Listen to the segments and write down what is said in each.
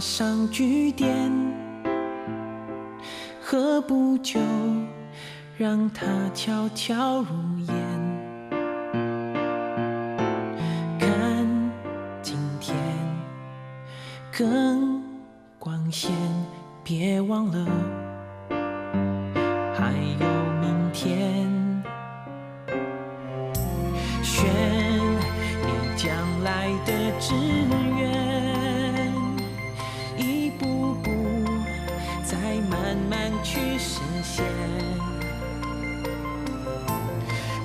上句点，何不就让它悄悄入眼？看今天更光鲜，别忘了还有明天。选你将来的志愿，一步步再慢慢去实现。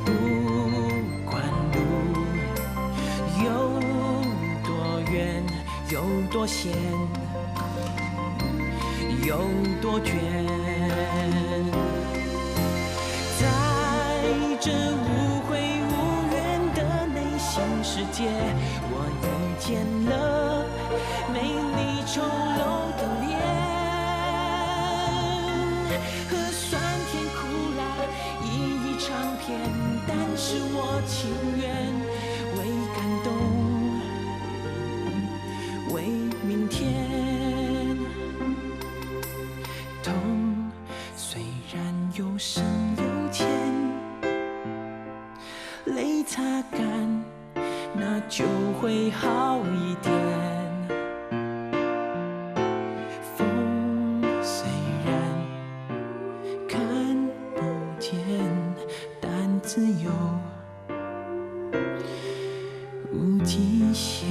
不管路有多远，有多险，有多倦，在这无悔无怨的内心世界，我遇见了美丽丑陋的脸，和酸甜苦辣一一尝遍，但是我情愿为感动，为明天。痛虽然有深有浅，泪擦干，那就会好一点。风虽然看不见，但自由无极限。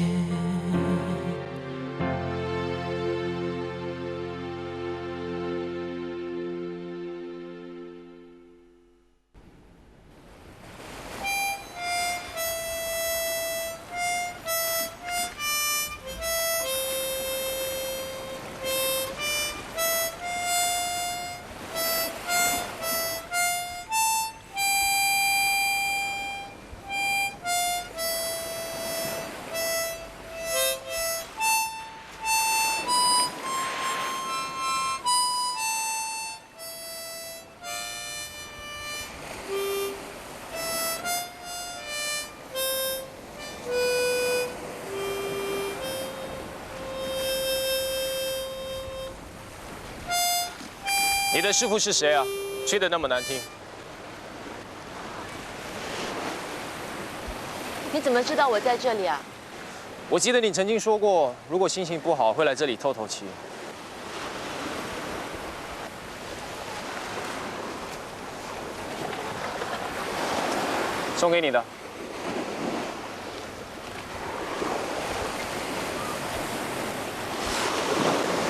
你的师傅是谁啊？吹得那么难听。你怎么知道我在这里啊？我记得你曾经说过，如果心情不好，会来这里透透气。送给你的。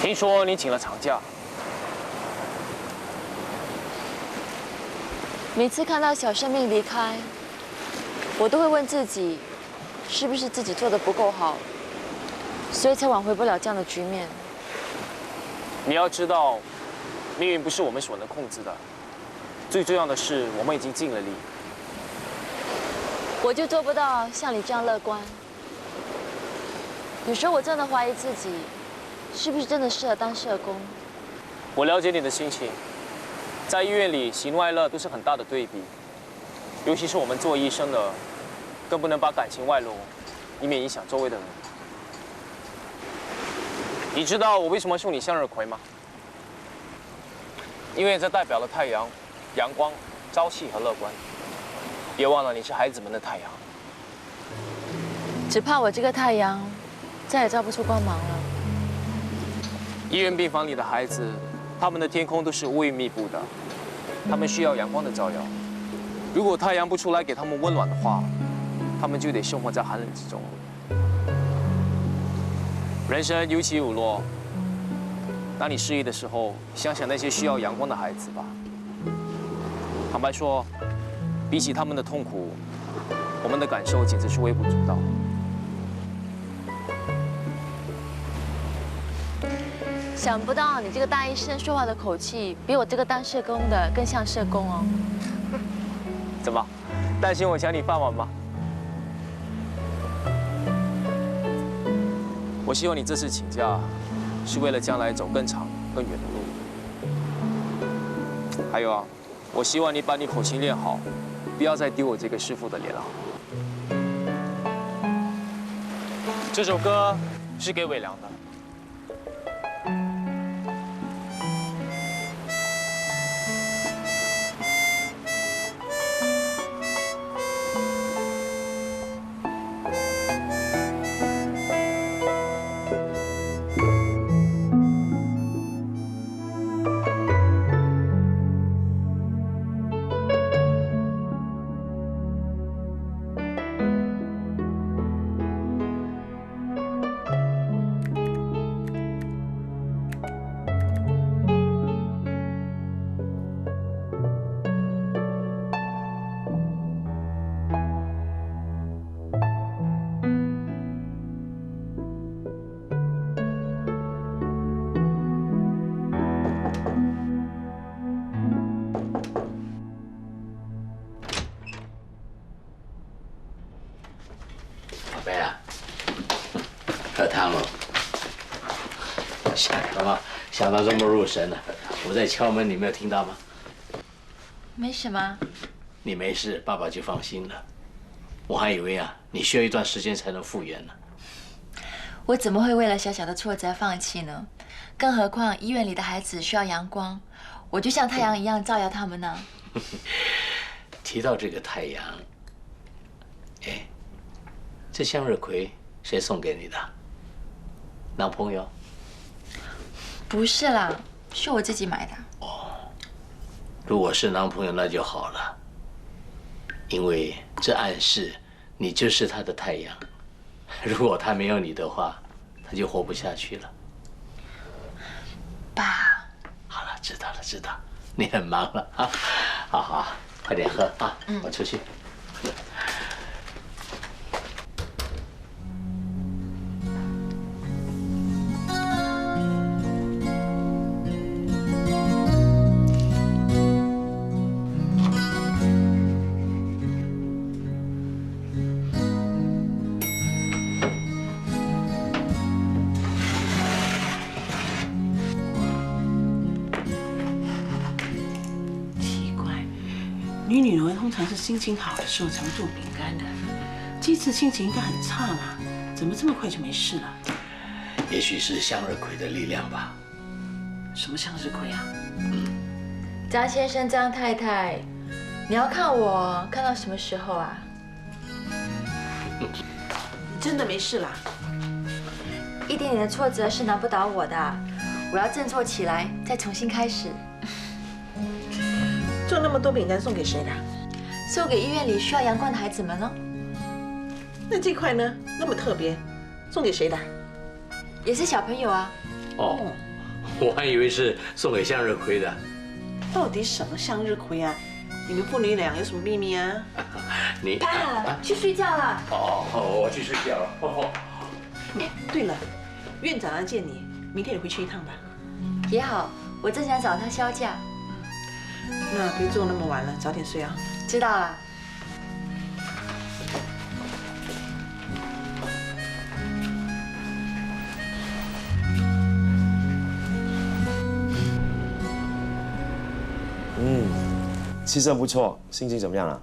听说你请了长假。 每次看到小生命离开，我都会问自己，是不是自己做的不够好，所以才挽回不了这样的局面。你要知道，命运不是我们所能控制的。最重要的是，我们已经尽了力。我就做不到像你这样乐观。有时候我真的怀疑自己，是不是真的适合当社工。我了解你的心情。 在医院里，喜怒哀乐都是很大的对比，尤其是我们做医生的，更不能把感情外露，以免影响周围的人。你知道我为什么送你向日葵吗？因为这代表了太阳、阳光、朝气和乐观。别忘了，你是孩子们的太阳。只怕我这个太阳，再也照不出光芒了。医院病房里的孩子。 他们的天空都是乌云密布的，他们需要阳光的照耀。如果太阳不出来给他们温暖的话，他们就得生活在寒冷之中。人生有起有落，当你失意的时候，想想那些需要阳光的孩子吧。坦白说，比起他们的痛苦，我们的感受简直是微不足道。 想不到你这个大医生说话的口气，比我这个当社工的更像社工哦。怎么，担心我抢你饭碗吗？我希望你这次请假，是为了将来走更长、更远的路。还有啊，我希望你把你口琴练好，不要再丢我这个师傅的脸了。这首歌是给伟良的。喝汤了。想到这么入神了。我在敲门，你没有听到吗？没什么。你没事，爸爸就放心了。我还以为啊，你需要一段时间才能复原呢。我怎么会为了小小的挫折放弃呢？更何况医院里的孩子需要阳光，我就像太阳一样照耀他们呢。提到这个太阳，哎，这向日葵谁送给你的？男朋友？不是啦，是我自己买的。哦，如果是男朋友那就好了，因为这暗示你就是他的太阳。如果他没有你的话，他就活不下去了。爸，好了，知道了，知道，你很忙了啊。好好，快点喝啊，我出去。女儿通常是心情好的时候才会做饼干的，这次心情应该很差嘛，怎么这么快就没事了？也许是向日葵的力量吧。什么向日葵啊？张先生、张太太，你要看我看到什么时候啊？你真的没事啦？一点点的挫折是难不倒我的，我要振作起来，再重新开始。做那么多饼干送给谁的？送给医院里需要阳光的孩子们呢。那这块呢？那么特别，送给谁的？也是小朋友啊。哦，我还以为是送给向日葵的。到底什么向日葵啊？你们父女俩有什么秘密啊？你爸，去睡觉了。哦，我去睡觉了。哦。哎，对了，院长要见你，明天你回去一趟吧。也好，我正想找他销假。那别做那么晚了，早点睡啊。知道了。气色不错，心情怎么样了？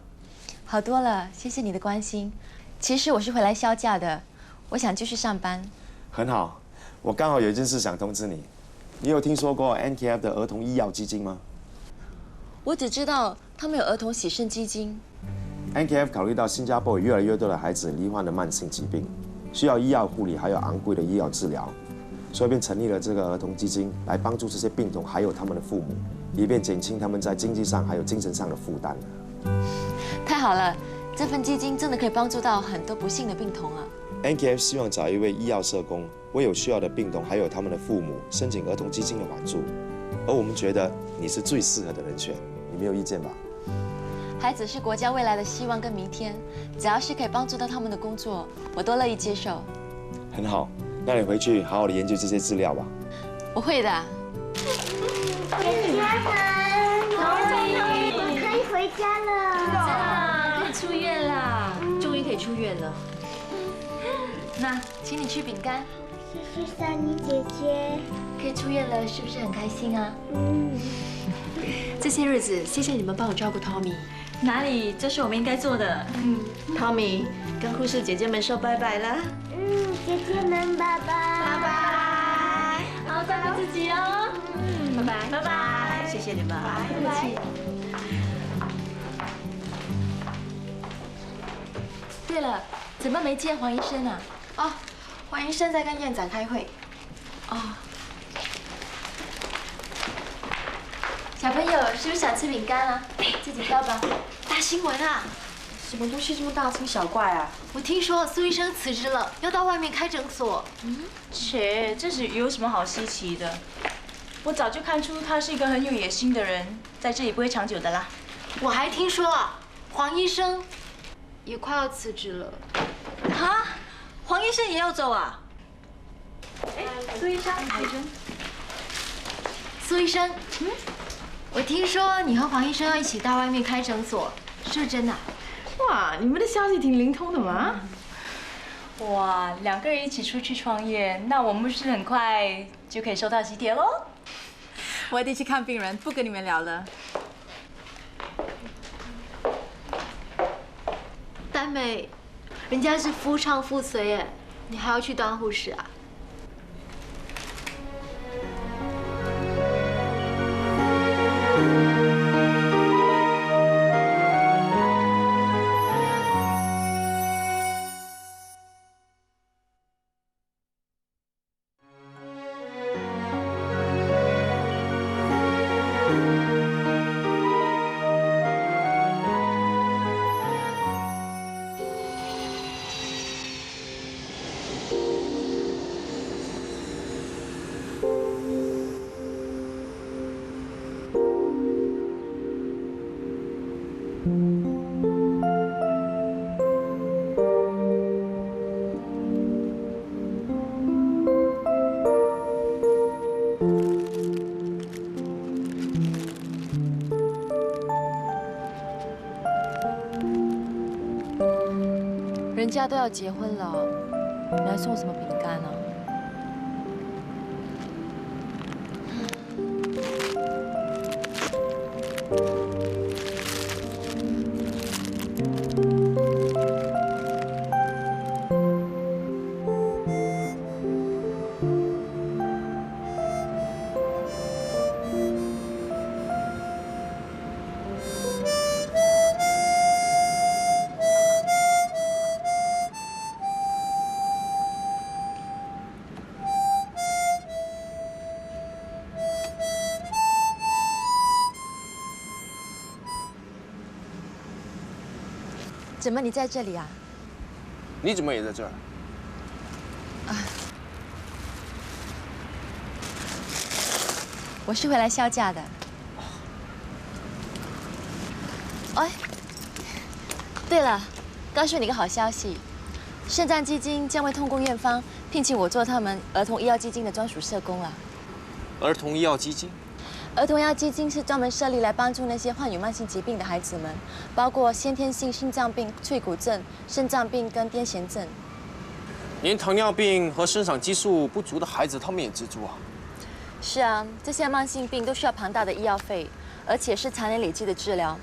好多了，谢谢你的关心。其实我是回来销假的，我想继续上班。很好，我刚好有一件事想通知你。你有听说过 NKF 的儿童医药基金吗？我只知道他们有儿童洗肾基金。NKF 考虑到新加坡有越来越多的孩子罹患了慢性疾病，需要医药护理还有昂贵的医疗治疗，所以便成立了这个儿童基金，来帮助这些病童还有他们的父母，以便减轻他们在经济上还有精神上的负担。太好了，这份基金真的可以帮助到很多不幸的病童啊。NKF 希望找一位医药社工，为有需要的病童还有他们的父母申请儿童基金的援助，而我们觉得你是最适合的人选，你没有意见吧？孩子是国家未来的希望跟明天，只要是可以帮助到他们的工作，我都乐意接受。很好，那你回去好好的研究这些资料吧。我会的。家人，我可以回家了。可以出院啦，终于可以出院了。那，请你吃饼干。谢谢珊妮姐姐。可以出院了，是不是很开心啊？这些日子，谢谢你们帮我照顾 Tommy。哪里，这是我们应该做的。Tommy，跟护士姐姐们说拜拜啦。姐姐们，拜拜。拜拜。好，照顾自己哦。拜拜。拜拜。谢谢你们。拜拜。对了，怎么没见黄医生啊？哦，黄医生在跟院长开会。哦。小朋友是不是想吃饼干啊？自己挑吧。大新闻啊！什么东西这么大惊小怪啊？我听说苏医生辞职了，要到外面开诊所。切，这是有什么好稀奇的？我早就看出他是一个很有野心的人，在这里不会长久的啦。我还听说啊，黄医生也快要辞职了。哈，黄医生也要走啊？苏医生，苏医生，我听说你和黄医生要一起到外面开诊所，是不是真的？哇，你们的消息挺灵通的嘛。哇，2个人一起出去创业，那我们是很快就可以收到喜帖喽。我得去看病人，不跟你们聊了。丹美，人家是夫唱妇随哎，你还要去当护士啊？人家都要结婚了，你还送什么饼干呢？怎么你在这里啊？你怎么也在这儿？我是回来销假的。哎，对了，告诉你个好消息，肾脏基金将会通过院方聘请我做他们儿童医药基金的专属社工了。儿童医药基金？儿童医药基金是专门设立来帮助那些患有慢性疾病的孩子们，包括先天性心脏病、脆骨症、肾脏病跟癫痫症。连糖尿病和生长激素不足的孩子，他们也资助啊？是啊，这些慢性病都需要庞大的医药费，而且是常年累积的治疗。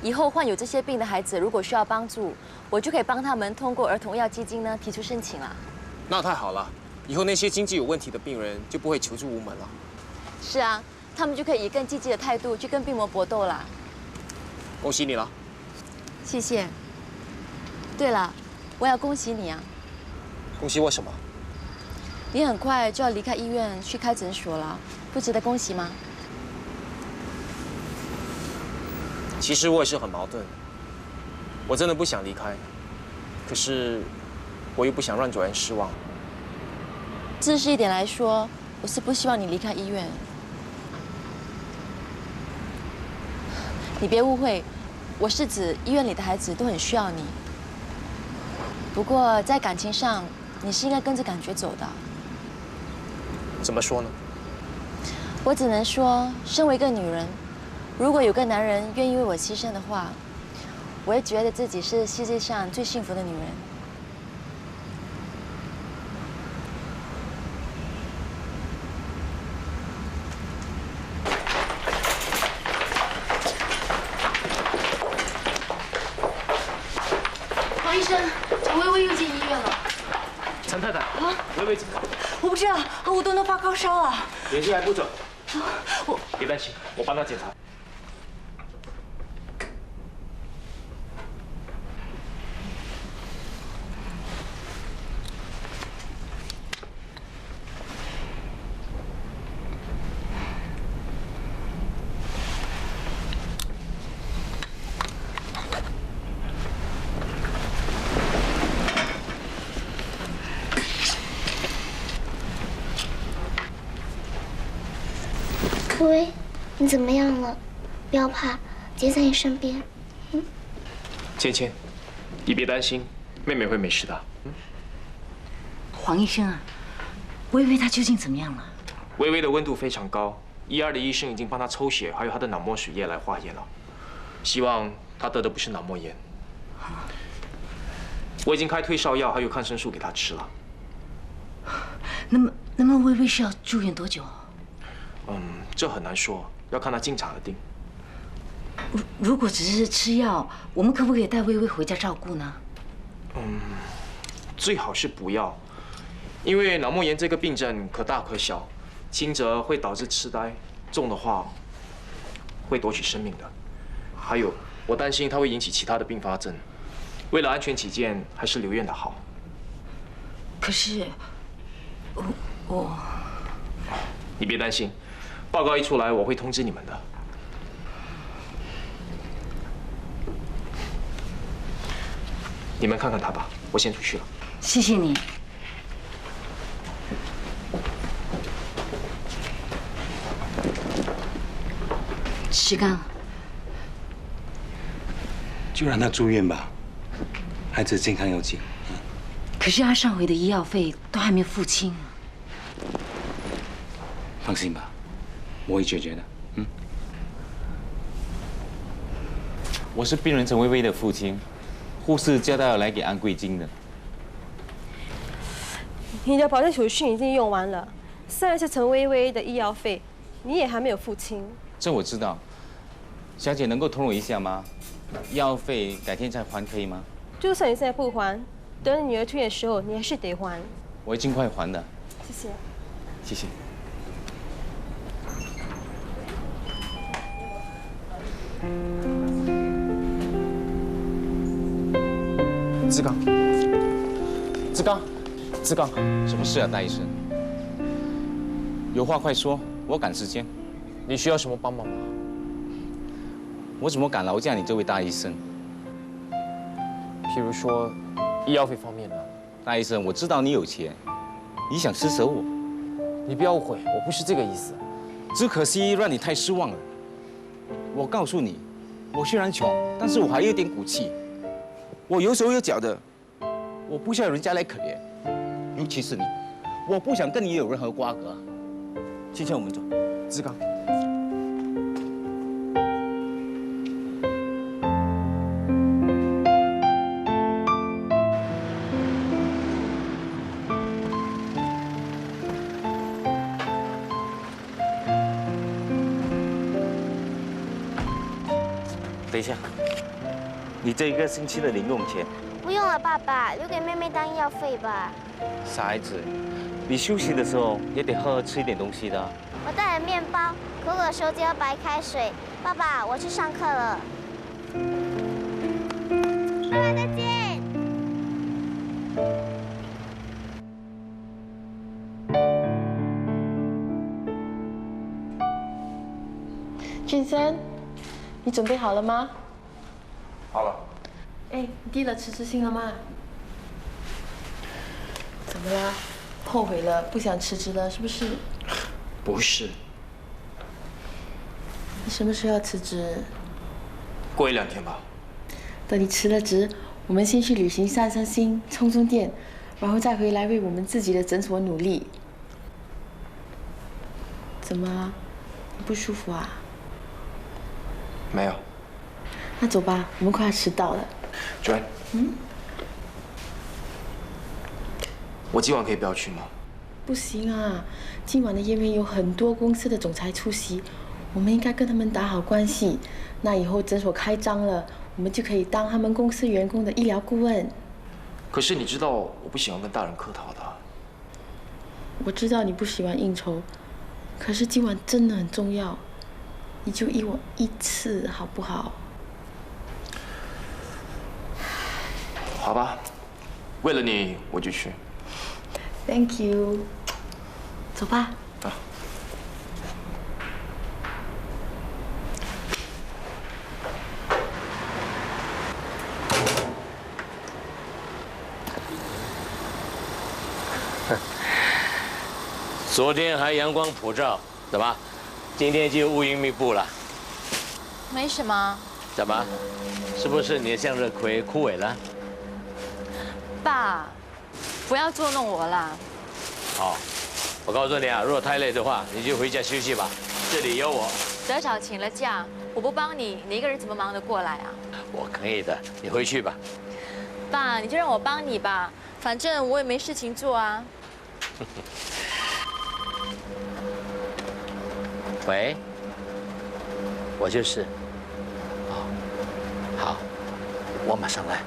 以后患有这些病的孩子如果需要帮助，我就可以帮他们通过儿童医药基金呢提出申请了。那太好了，以后那些经济有问题的病人就不会求助无门了。是啊，他们就可以以更积极的态度去跟病魔搏斗了。恭喜你了。谢谢。对了，我要恭喜你啊！恭喜我什么？你很快就要离开医院去开诊所了，不值得恭喜吗？其实我也是很矛盾，我真的不想离开，可是我又不想让主任失望。自私一点来说，我是不希望你离开医院。你别误会，我是指医院里的孩子都很需要你。不过在感情上，你是应该跟着感觉走的。怎么说呢？我只能说，身为一个女人，如果有个男人愿意为我牺牲的话，我会觉得自己是世界上最幸福的女人。黄医生，薇薇又进医院了。陈太太，薇薇怎么了？我不知道，我都能发高烧了。眼睛还不准。别担心，我帮她检查。薇薇，你怎么样了？不要怕，姐在你身边。芊芊，你别担心，妹妹会没事的。黄医生啊，薇薇她究竟怎么样了？薇薇的温度非常高，1、2的医生已经帮她抽血，还有她的脑膜水液来化验了，希望她得的不是脑膜炎。我已经开退烧药还有抗生素给他吃了。那么微微需要住院多久？这很难说，要看他进展而定。如果只是吃药，我们可不可以带微微回家照顾呢？最好是不要，因为脑膜炎这个病症可大可小，轻则会导致痴呆，重的话会夺取生命的。还有，我担心它会引起其他的并发症。为了安全起见，还是留院的好。可是，我……你别担心，报告一出来，我会通知你们的。你们看看他吧，我先出去了。谢谢你。石刚，就让他住院吧，孩子健康要紧。可是他上回的医药费都还没付清。放心吧，我会解决的。我是病人陈薇薇的父亲，护士叫他要来给安贵金的。你的保证手续已经用完了，虽然是陈薇薇的医药费，你也还没有付清。这我知道，小姐能够通融一下吗？医药费改天再还可以吗？就算你现在不还，等你女儿出院的时候，你还是得还。我会尽快还的。谢谢。谢谢。志刚，志刚，志刚，什么事啊，大医生？有话快说，我赶时间。你需要什么帮忙吗？我怎么敢劳驾你这位大医生？譬如说，医药费方面呢？大医生，我知道你有钱，你想施舍我。你不要误会，我不是这个意思。只可惜让你太失望了。我告诉你，我虽然穷，但是我还有点骨气。我有手有脚的，我不需要人家来可怜，尤其是你，我不想跟你有任何瓜葛。今天我们走，志刚。等一下，你这一个星期的零用钱。不用了，爸爸，留给妹妹当医药费吧。傻孩子，你休息的时候也得喝吃一点东西的。我带了面包，口渴的时候就要白开水。爸爸，我去上课了。爸爸再见。俊森，你准备好了吗？好了。哎，你递了辞职信了吗？怎么啦？后悔了，不想辞职了，是不是？不是。你什么时候要辞职？过1-2天吧。等你辞了职，我们先去旅行散散心，充充电，然后再回来为我们自己的诊所努力。怎么？你不舒服啊？没有。那走吧，我们快要迟到了。Joanne，我今晚可以不要去吗？不行啊，今晚的宴会有很多公司的总裁出席，我们应该跟他们打好关系。那以后诊所开张了，我们就可以当他们公司员工的医疗顾问。可是你知道我不喜欢跟大人客套的。我知道你不喜欢应酬，可是今晚真的很重要，你就依我一次好不好？好吧，为了你，我就去。Thank you。走吧。啊。昨天还阳光普照，怎么？今天就乌云密布了？没什么。怎么？是不是你的向日葵枯萎了？爸，不要捉弄我啦。好，我告诉你啊，如果太累的话，你就回家休息吧，这里有我。德少请了假，我不帮你，你一个人怎么忙得过来啊？我可以的，你回去吧。爸，你就让我帮你吧，反正我也没事情做啊。喂，我就是。好，我马上来。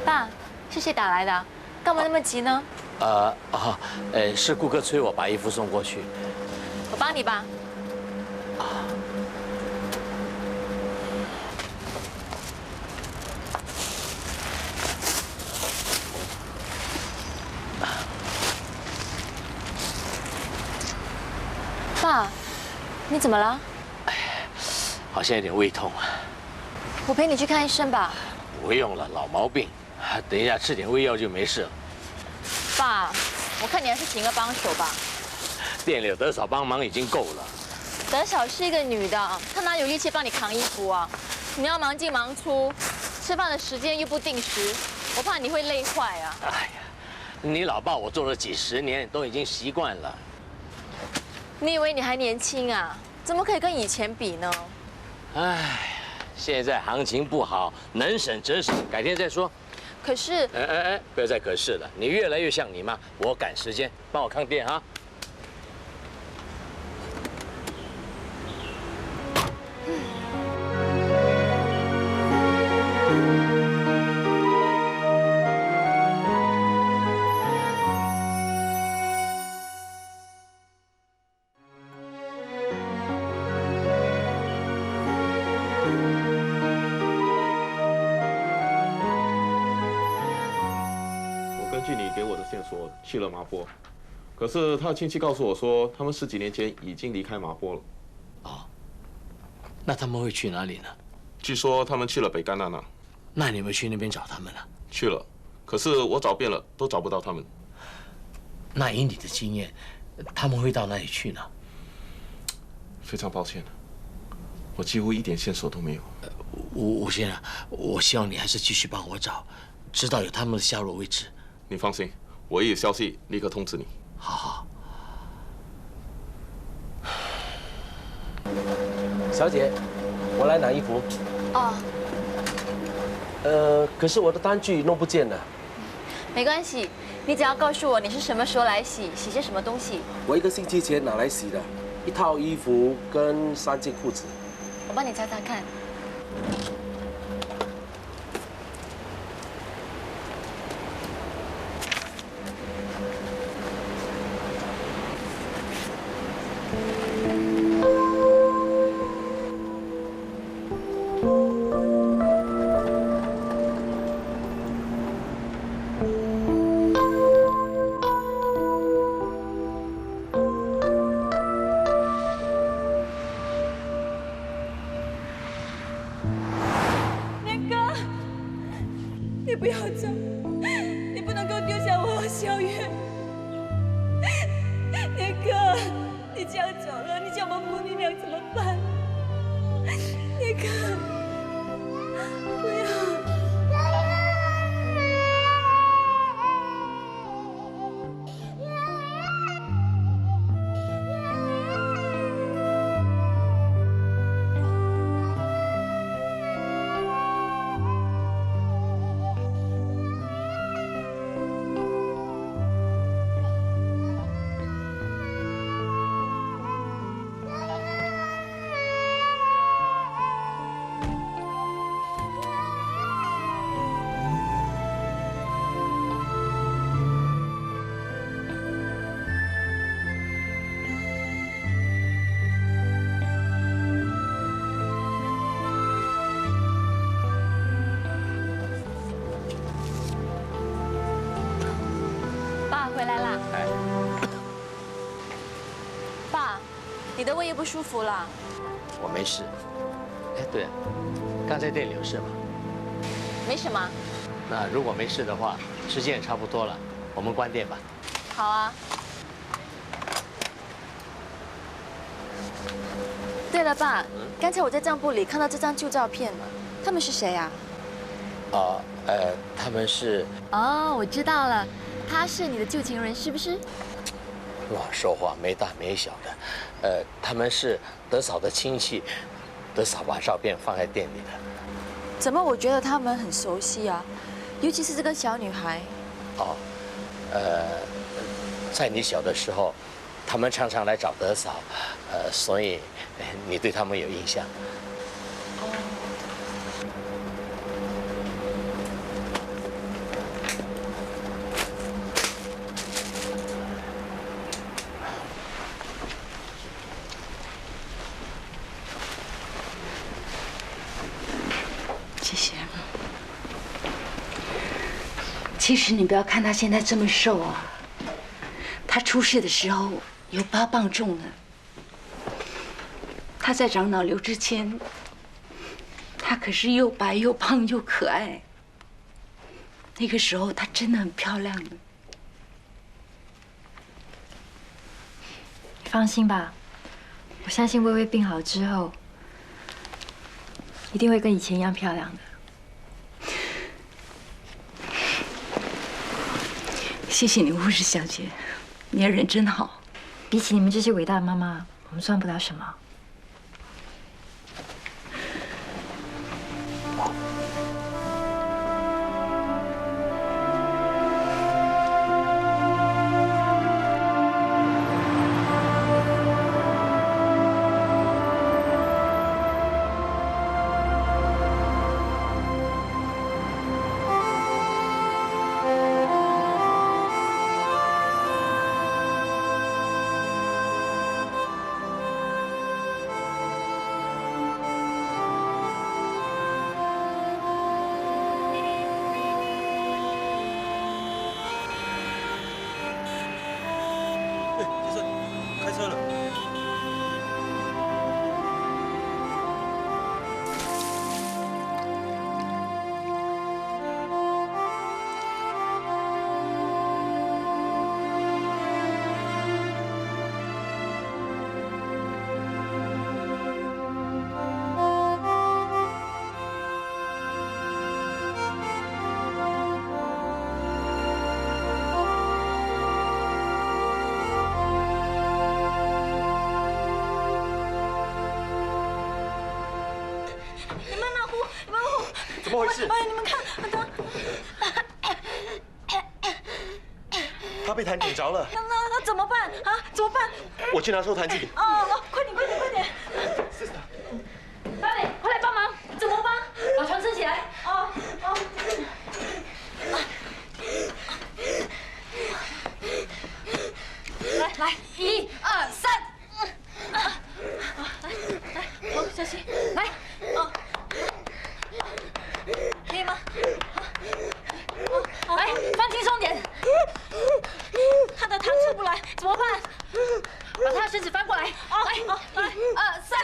爸，是谁打来的？干嘛那么急呢？是顾客催我把衣服送过去。我帮你吧。爸，你怎么了？好像有点胃痛啊。我陪你去看医生吧。不用了，老毛病，等一下吃点胃药就没事了。爸，我看你还是请个帮手吧。店里有德嫂帮忙已经够了。德嫂是一个女的，她哪有力气帮你扛衣服啊？你要忙进忙出，吃饭的时间又不定时，我怕你会累坏啊。哎呀，你老爸我做了几十年，都已经习惯了。你以为你还年轻啊？怎么可以跟以前比呢？哎，现在行情不好，能省则省，改天再说。可是，不要再可是了，你越来越像你妈。我赶时间，帮我看店啊。根据你给我的线索，去了麻坡，可是他的亲戚告诉我说，他们10几年前已经离开麻坡了。哦，那他们会去哪里呢？据说他们去了北干那那。那你们去那边找他们了？去了，可是我找遍了，都找不到他们。那以你的经验，他们会到哪里去呢？非常抱歉，我几乎一点线索都没有。吴先生，我希望你还是继续帮我找，直到有他们的下落为止。你放心，我一有消息立刻通知你。好。小姐，我来拿衣服。哦。可是我的单据弄不见了。没关系，你只要告诉我你是什么时候来洗，洗些什么东西。我1个星期前拿来洗的，1套衣服跟3件裤子。我帮你查查看。你不要走，你不能够丢下我和小月。年哥，你这样走了，你叫我们母女俩怎么办？年哥，不要。回来啦！爸，你的胃又不舒服了？我没事。哎，对了，刚才店里有事吗？没什么。那如果没事的话，时间也差不多了，我们关店吧。好啊。对了，爸，刚才我在账簿里看到这张旧照片，他们是谁呀？他们是……哦，我知道了。他是你的旧情人是不是？乱说话，没大没小的。他们是德嫂的亲戚，德嫂把照片放在店里的。怎么我觉得他们很熟悉啊？尤其是这个小女孩。哦，在你小的时候，他们常常来找德嫂，所以你对他们有印象。谢谢。其实你不要看他现在这么瘦啊，他出事的时候有8磅重呢。他在长脑瘤之前，他可是又白又胖又可爱。那个时候她真的很漂亮的。放心吧，我相信薇薇病好之后，一定会跟以前一样漂亮的。谢谢你，护士小姐，你的人真好。比起你们这些伟大的妈妈，我们算不了什么。开车了。怎么回事？哎，你们看，他被痰点着了。那怎么办啊？怎么办？我去拿抽痰剂。哦，快点！大美，快来帮忙！怎么帮？把床撑起来。哦。来，1、2、3。来，好，小心，来，哦。可以吗？来，放轻松点。他的汤出不来，怎么办？把他的身子翻过来。来，1、2、3，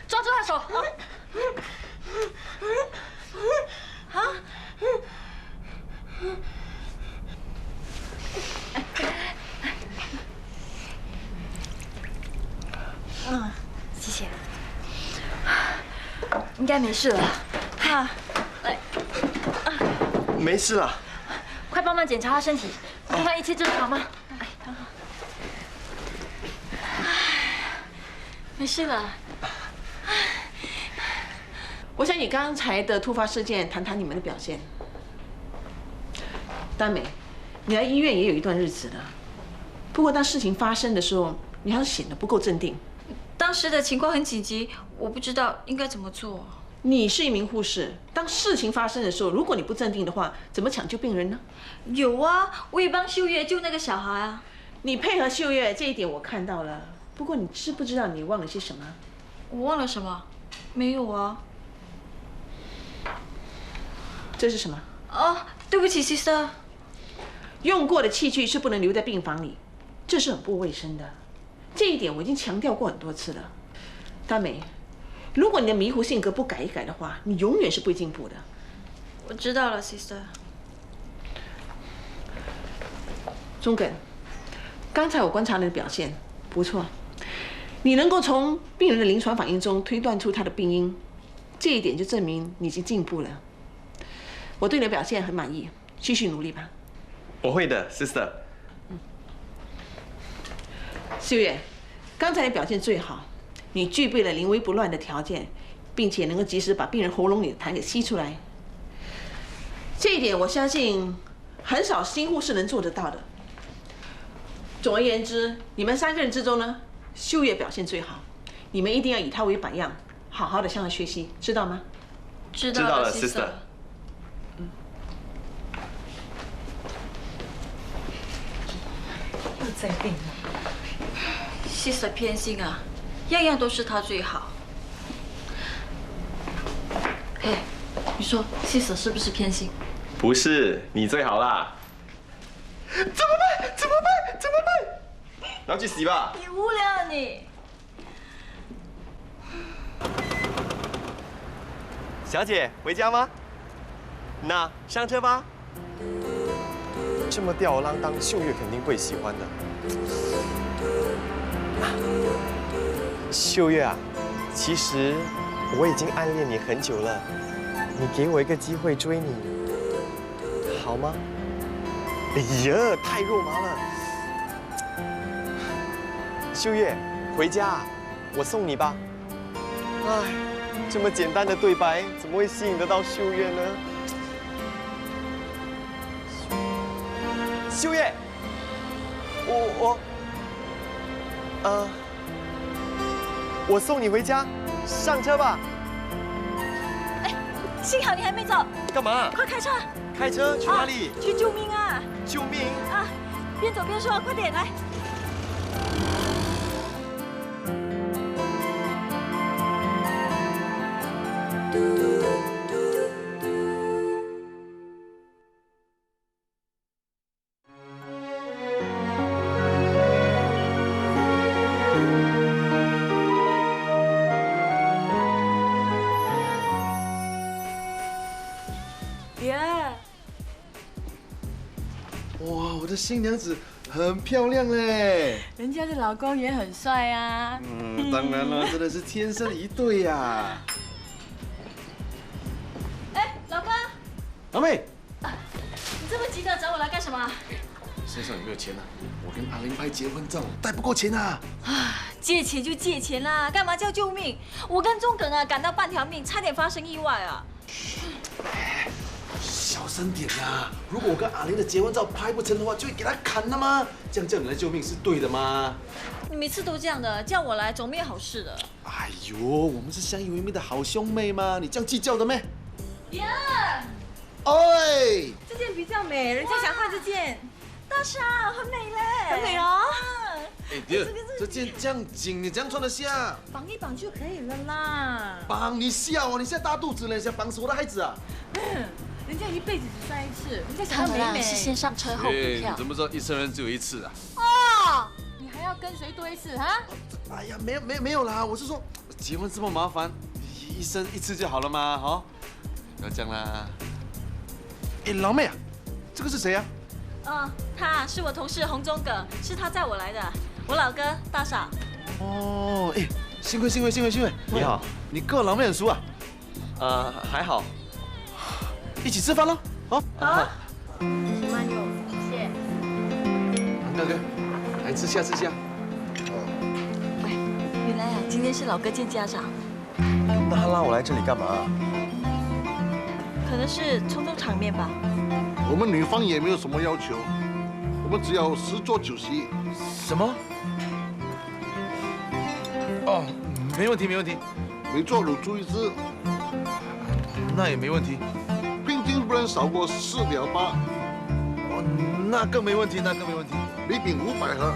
抓住他手。啊！谢谢。应该没事了。哈，来，没事了。快帮忙检查他身体，看看一切正常吗？哎，很好。没事了。我想以刚才的突发事件谈谈你们的表现。丹美，你来医院也有一段日子了，不过当事情发生的时候，你好像显得不够镇定。当时的情况很紧急，我不知道应该怎么做。你是一名护士，当事情发生的时候，如果你不镇定的话，怎么抢救病人呢？有啊，我也帮秀月救那个小孩啊。你配合秀月这一点我看到了，不过你知不知道你忘了些什么？我忘了什么？没有啊。这是什么？哦，对不起 ，sister。用过的器具是不能留在病房里，这是很不卫生的。这一点我已经强调过很多次了。大美，如果你的迷糊性格不改一改的话，你永远是不会进步的。我知道了 ，sister。中耿，刚才我观察你的表现不错，你能够从病人的临床反应中推断出他的病因，这一点就证明你已经进步了。我对你的表现很满意，继续努力吧。我会的 ，sister。秀月，刚才你表现最好，你具备了临危不乱的条件，并且能够及时把病人喉咙里的痰给吸出来。这一点我相信很少新护士能做得到的。总而言之，你们3个人之中呢，秀月表现最好，你们一定要以她为榜样，好好的向她学习，知道吗？知道了 ，Sister。又在病了。Sister 偏心啊，样样都是他最好。哎，你说 Sister 是不是偏心？不是，你最好啦。怎么办？怎么办？怎么办？拿去洗吧。你无聊啊你！小姐，回家吗？那上车吧。这么吊儿郎当，秀月肯定会喜欢的。秀月啊，其实我已经暗恋你很久了，你给我一个机会追你，好吗？哎呀，太肉麻了。秀月，回家，我送你吧。唉，这么简单的对白，怎么会吸引得到秀月呢？秀月，我送你回家，上车吧。哎，幸好你还没走。干嘛？快开车！开车去哪里？去救命啊！救命！啊，边走边说，快点来。哇，我的新娘子很漂亮嘞！人家的老公也很帅啊。当然了，真的是天生一对呀。哎，老公，老妹，你这么急的找我来干什么？身上有没有钱啊？我跟阿玲拍结婚照，带不够钱啊！借钱就借钱啦，干嘛叫救命？我跟钟耿啊，赶到半条命，差点发生意外啊！小声点啦！如果我跟阿玲的结婚照拍不成的话，就会给她砍了吗？这样叫你来救命是对的吗？你每次都这样的，叫我来总没有好事的。哎呦，我们是相依为命的好兄妹嘛，你这样计较的咩？呀！哎，这件比较美，人家想换这件。大傻，很美嘞，很美哦。哎，爹，这件这样紧，你怎样穿得下？绑一绑就可以了啦。绑你笑啊！你现在大肚子了，想绑死我的孩子啊？人家一辈子只生一次，人家想要美美。是先上车后补票。你怎么知道一生人只有一次啊？哦，你还要跟谁多一次哈？哎呀，没有啦，我是说结婚这么麻烦，一生一次就好了嘛，哈，不要这样啦。哎，老妹啊，这个是谁啊？他是我同事洪忠耿，是他载我来的。我老哥大傻。哦，哎，幸会。你好，你跟我老妹很熟啊？还好。一起吃饭喽，好。好。慢用，谢谢。大哥，来吃下。喂，原来啊，今天是老哥见家长。那他拉我来这里干嘛？可能是充场面吧。我们女方也没有什么要求，我们只要10桌酒席。什么？哦，没问题。每桌卤猪1只，那也没问题。聘金不能少过4条8。哦，那更没问题。礼品500盒，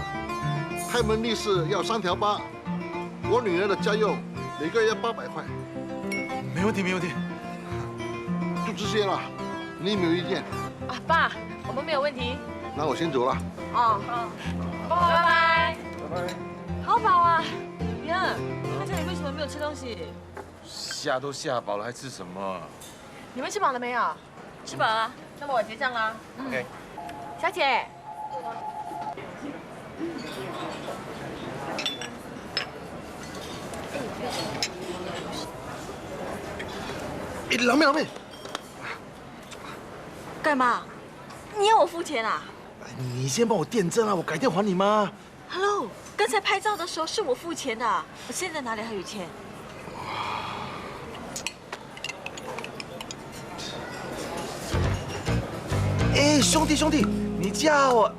开门利是要3条8。我女儿的家用每个月800块。没问题。就这些了，你有没有意见？爸，我们没有问题。那我先走了。好，拜拜。好饱啊！呀，大家你为什么没有吃东西？吓都吓饱了，还吃什么？你们吃饱了没有？吃饱了。那么我结账了。OK。小姐。哎，老妹。干嘛？你要我付钱啊？你先帮我垫证啊，我改天还你吗 ？Hello， 刚才拍照的时候是我付钱的，我现在哪里还有钱？哎，兄弟，你叫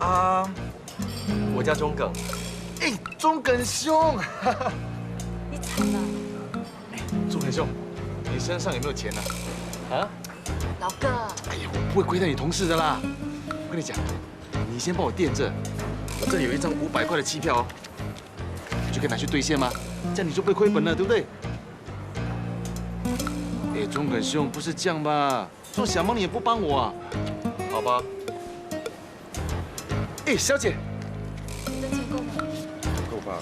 我叫钟耿。哎，钟耿兄。你惨了。哎，钟耿兄，你身上有没有钱呢？啊？老哥。哎呀，我不会亏待你同事的啦。我跟你讲，你先帮我垫着，我这里有一张500块的机票哦，你就可以拿去兑现吗？这样你就不会亏本了，对不对？哎，钟耿兄，不是这样吧？这种小忙你也不帮我啊？好吧。哎，小姐，这钱够吗？够吧？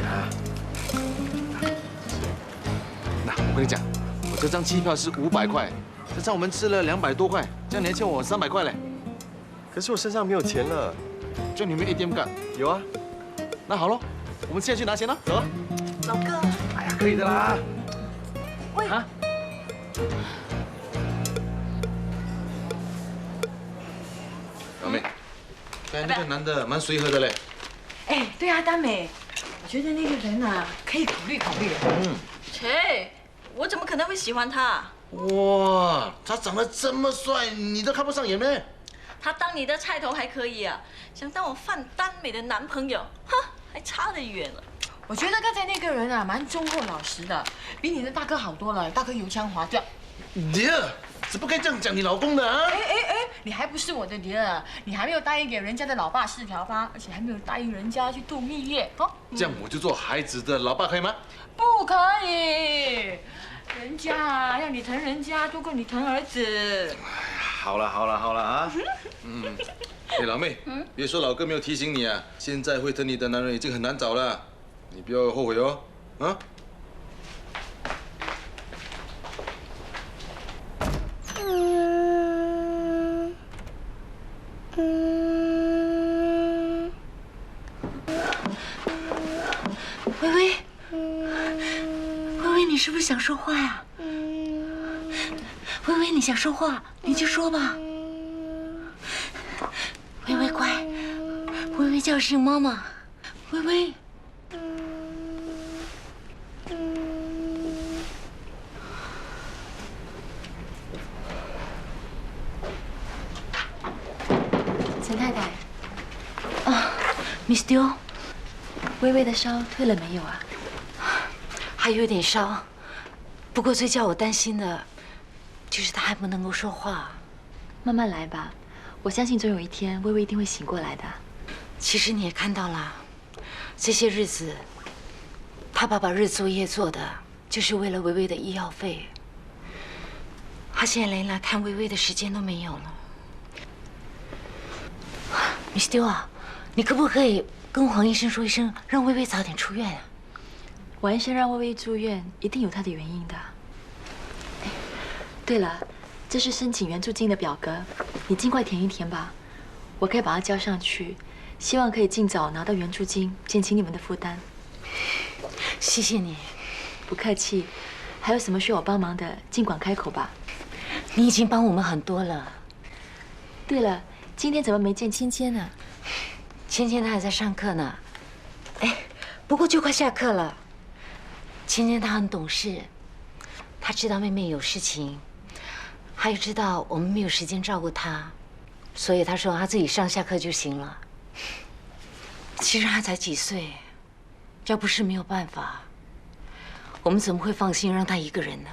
啊，那我跟你讲，我这张机票是500块，加上我们吃了200多块，这样你还欠我300块嘞。可是我身上没有钱了。就你有没有 ATM 卡？有啊。那好咯，我们现在去拿钱了，走啊。老哥。哎呀，可以的啦。喂。啊？老妹，刚才那个男的蛮随和的嘞。哎，对啊，大美，我觉得那个人啊，可以考虑考虑。切，我怎么可能会喜欢他？哇，他长得这么帅，你都看不上眼咩？他当你的菜头还可以啊，想当我范丹美的男朋友，哼，还差得远了。我觉得刚才那个人啊，蛮忠厚老实的，比你的大哥好多了。大哥油腔滑调。爹，怎么可以这样讲你老公的啊？哎，你还不是我的爹，你还没有答应给人家的老爸4条疤，而且还没有答应人家去度蜜月哦。这样我就做孩子的老爸可以吗？不可以，人家啊要你疼人家多过你疼儿子。好了啊，哎，老妹，别说老哥没有提醒你啊，现在会疼你的男人已经很难找了，你不要后悔哦，啊。微微，你是不是想说话呀？微微，你想说话，你就说吧。微微乖，微微叫声妈妈，微微。陈太太。啊 ，Miss Diu， 微微的烧退了没有啊？还有点烧，不过最叫我担心的，就是她还不能够说话。慢慢来吧，我相信总有一天微微一定会醒过来的。其实你也看到了，这些日子，他爸爸日做夜做的，就是为了微微的医药费。他现在连来看微微的时间都没有了。Miss Diu啊，你可不可以跟黄医生说一声，让微微早点出院啊？王医生让微微住院，一定有他的原因的。对了，这是申请援助金的表格，你尽快填一填吧，我可以把它交上去，希望可以尽早拿到援助金，减轻你们的负担。谢谢你，不客气。还有什么需要我帮忙的，尽管开口吧。你已经帮我们很多了。对了，今天怎么没见芊芊呢？芊芊她还在上课呢。哎，不过就快下课了。芊芊她很懂事，她知道妹妹有事情，她又知道我们没有时间照顾她，所以她说她自己上下课就行了。其实她才几岁，要不是没有办法，我们怎么会放心让她一个人呢？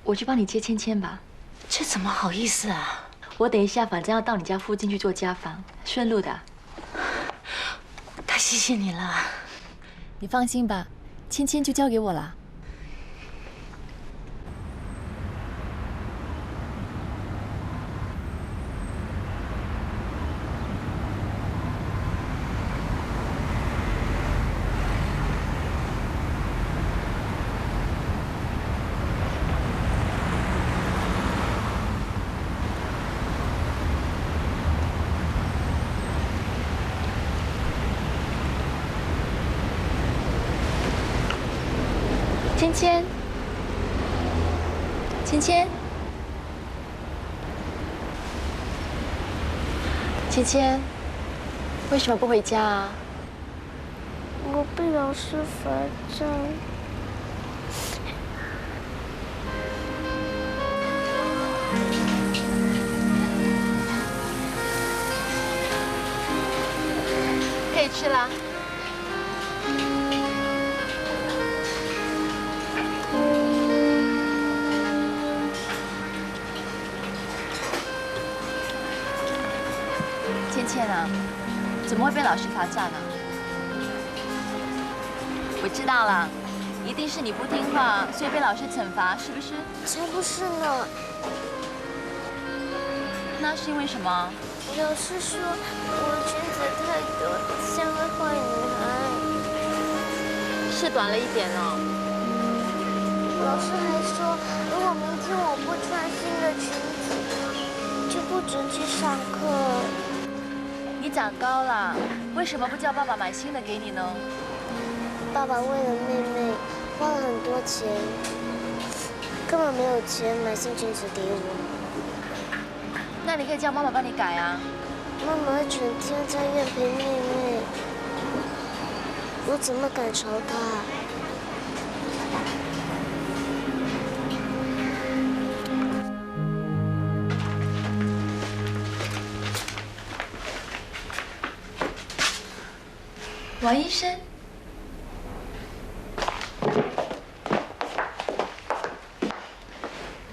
我去帮你接芊芊吧。这怎么好意思啊？我等一下反正要到你家附近去做家访，顺路的。太谢谢你了。你放心吧，芊芊就交给我了。芊芊，芊芊，芊芊，为什么不回家啊？我被老师罚站。倩倩啊，怎么会被老师罚站啊？我知道了，一定是你不听话，所以被老师惩罚，是不是？才不是呢。那是因为什么？老师说我裙子太短，像个坏女孩。是短了一点哦。老师还说，如果明天我不穿新的裙子，就不准去上课。你长高了，为什么不叫爸爸买新的给你呢？爸爸为了妹妹花了很多钱，根本没有钱买新裙子给我。那你可以叫妈妈帮你改啊。妈妈整天在院陪妹妹，我怎么敢吵她？王医生，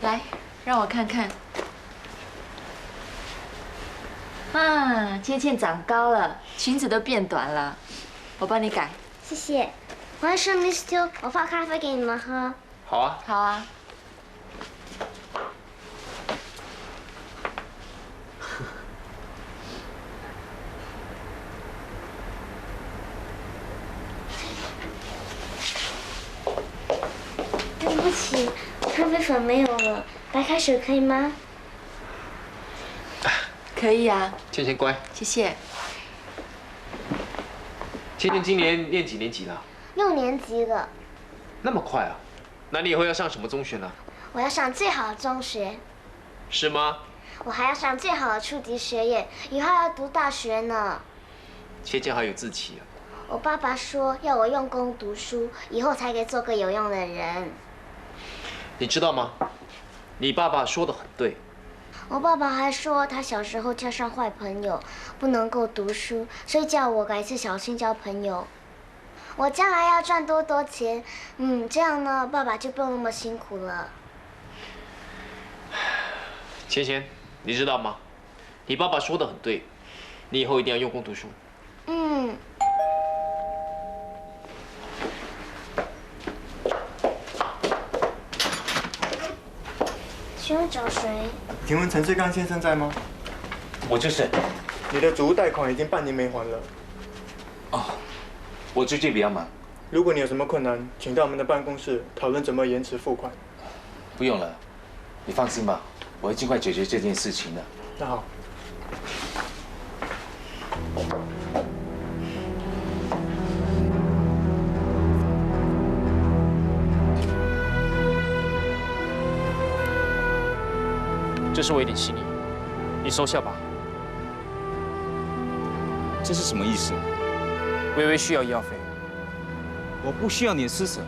来，让我看看。啊，倩倩长高了，裙子都变短了，我帮你改。谢谢。王医生 ，Miss Teo， 我泡咖啡给你们喝。好啊。好啊。对不起，咖啡粉没有了，白开水可以吗？可以啊。倩倩乖。谢谢。倩倩今年念几年级了？6年级了。那么快啊？那你以后要上什么中学呢？我要上最好的中学。是吗？我还要上最好的初级学业，以后要读大学呢。倩倩好有志气啊。我爸爸说要我用功读书，以后才可以做个有用的人。你知道吗？你爸爸说的很对。我爸爸还说他小时候交上坏朋友，不能够读书，所以叫我改次小心交朋友。我将来要赚多多钱，这样呢，爸爸就不用那么辛苦了。倩倩，你知道吗？你爸爸说的很对，你以后一定要用功读书。请问找谁？请问陈世刚先生在吗？我就是。你的祖屋贷款已经半年没还了。哦，我最近比较忙。如果你有什么困难，请到我们的办公室讨论怎么延迟付款。不用了，你放心吧，我会尽快解决这件事情的。那好。这是我一点心意，你收下吧。这是什么意思？微微需要医药费，我不需要你的施舍，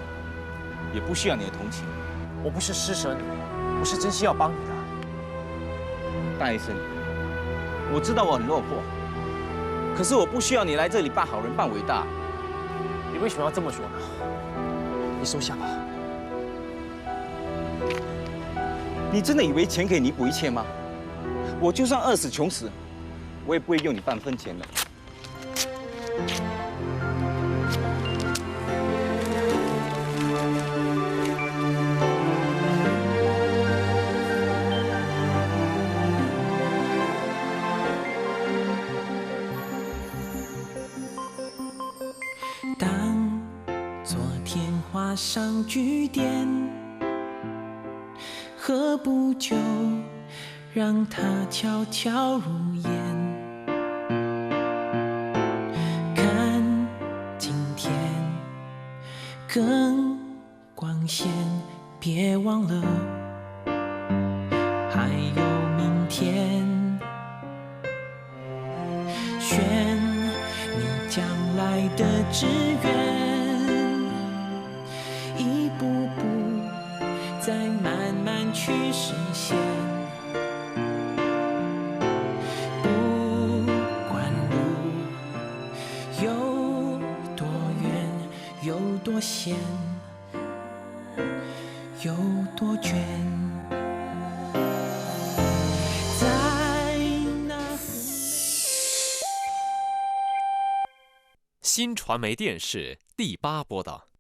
也不需要你的同情。我不是施舍你，我是真心要帮你的。大医生，我知道我很落魄，可是我不需要你来这里扮好人、扮伟大。你为什么要这么说呢？你收下吧。你真的以为钱可以弥补一切吗？我就算饿死穷死，我也不会用你半分钱的。当昨天画上句点，何不就让它悄悄入眼？看今天更光鲜，别忘了还有明天。选你将来的志愿，一步步再慢慢去实现。不管路有多远，有多险，有多卷。在那新传媒电视第8播的。